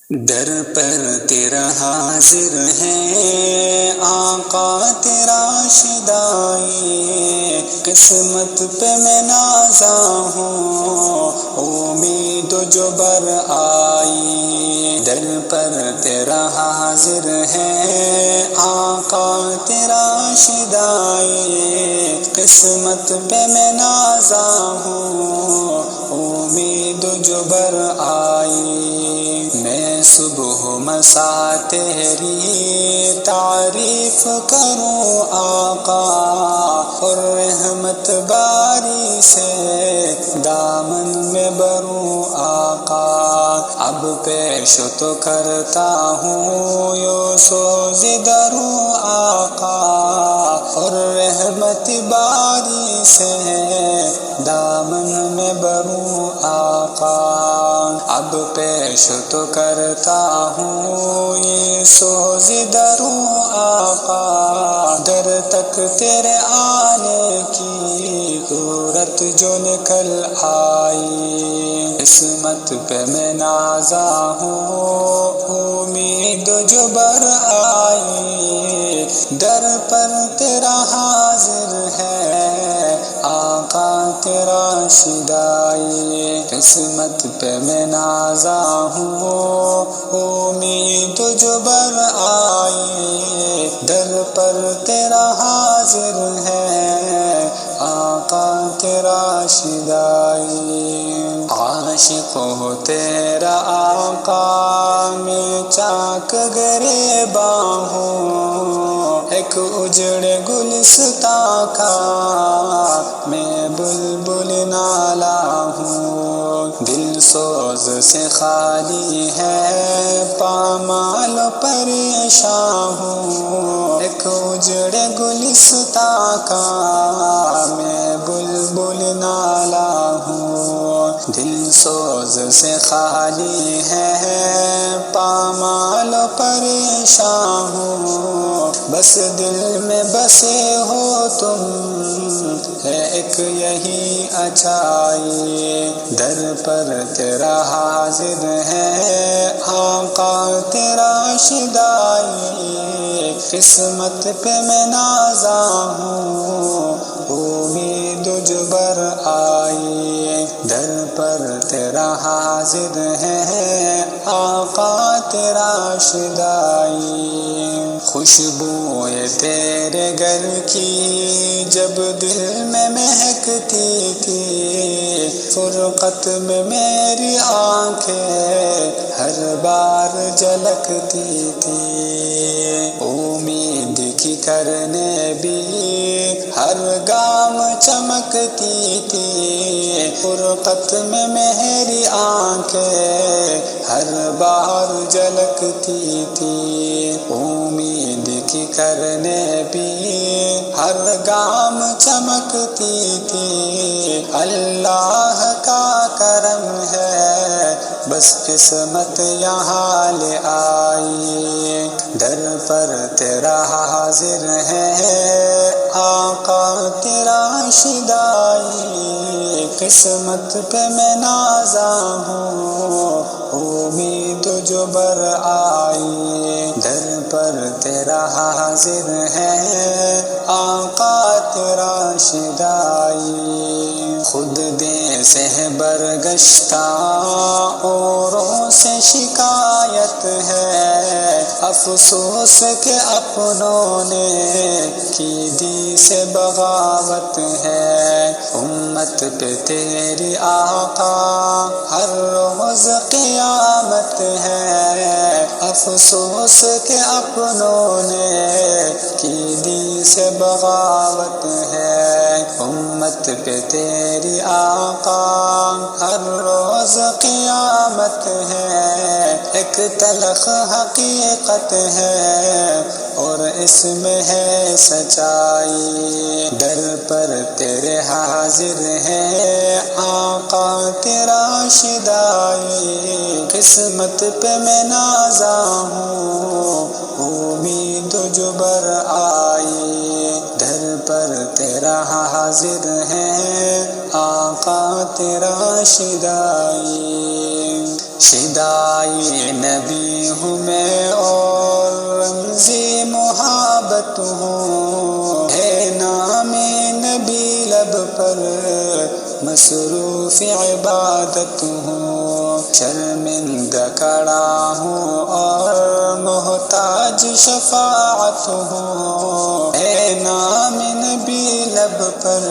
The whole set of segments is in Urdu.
در پر تیرا حاضر ہے آقا تیرا شدائی، قسمت پہ میں نازا ہوں امید جو بر آئی۔ در پر تیرا حاضر ہے آقا تیرا شدائی، قسمت پہ میں نازا ہوں امید جو بر آئی۔ میں صبح مسا تیری تعریف کروں آقا، اور رحمت باری سے دامن میں بروں آقا۔ اب پیش تو کرتا ہوں یوں سوز دروں آقا، اور رحمت باری سے دامن میں بروں آقا۔ اب پیش تو کرتا ہوں یہ سوز دروں آقا، در تک تیرے آنے کی صورت جو نکل آئی۔ قسمت پہ میں نازا ہوں امید جو بر آئی، در پر تیرا حاضر ہے آقا تیرا شدائی۔ قسمت پہ میں نازا ہوں امید جو بر آئی، در پر تیرا حاضر ہے آقا تیرا شدائی۔ عاشق ہو تیرا آقا میں چاک گریباں ہوں، ایک اجڑے گلستاں کا میں بلبل نالا ہوں۔ دل سوز سے خالی ہے پامال پریشاں ہوں، ایک اجڑے گلستاں کا میں بلبل نالا ہوں۔ دل سوز سے خالی ہے پامال پریشاں ہوں، بس دل میں بسے ہو تم ہے ایک یہی اچائی۔ در پر تیرا حاضر ہے آقا تیرا شدائی، قسمت پہ میں نازا ہوں امید جو بر آئی۔ در پر تیرا حاضر ہے آقا تیرا شدائی۔ خوشبو تیرے گھر کی جب دل میں مہکتی تھی، فرقت میں میری آنکھیں ہر بار جھلکتی تھی۔ امید کی کرنے بھی ہر گام چمکتی تھی، فرقت میں میری آنکھیں ہر بار جھلکتی تھی۔ امید کی کرنے بھی ہر گام چمکتی تھی، اللہ کا کرم ہے بس قسمت یہاں لے آئی۔ در پر تیرا حاضر ہے آقا تیرا شدائی، قسمت پہ میں نازا ہوں امید جو بر آئی۔ در پر تیرا حاضر ہے آقا تیرا شدائی۔ خود دے سے برگشتہ اوروں سے شکایت ہے، افسوس کہ اپنوں نے کی دی سے بغاوت ہے۔ امت پہ تیری آقا ہر روز قیامت ہے، افسوس کہ اپنوں نے کی دی سے بغاوت ہے۔ امت پہ تیری آقا ہر روز قیامت ہے، ایک تلخ حقیقت ہے اور اس میں ہے سچائی۔ در پر تیرے حاضر ہے آقا تیرا شدائی، قسمت پہ میں نازا ہوں امید جو بر آئی۔ در پر تیرا حاضر ہے آقا تیرا شدائی۔ شدائی نبی ہوں میں اور رمز محبت ہوں، ہے نام نبی لب پر مصروف عبادت ہوں، شرمندہ کڑا ہوں اور محتاج شفاعت ہوں، ہے نام نبی لب پر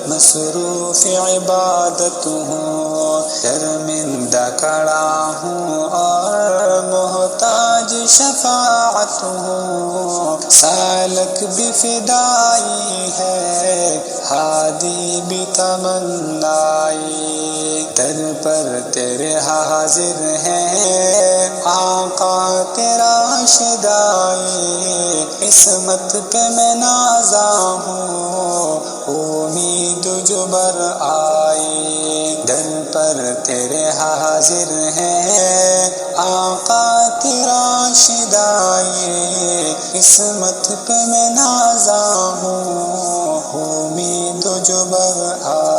مصروف عبادت ہوں، شرمندہ کڑا ہوں اور محتاج شفاعت ہوں، سالک بھی فدائی ہے ہادی بھی تمنائی، در پر تیرے حاضر ہیں آقا تیرا شدائی، قسمت پہ میں نازا ہوں امید جو بر آئی، در پر تیرے حاضر ہیں آقا تیرا شدائی، قسمت پہ میں نازا ہوں امید جو بر آئی۔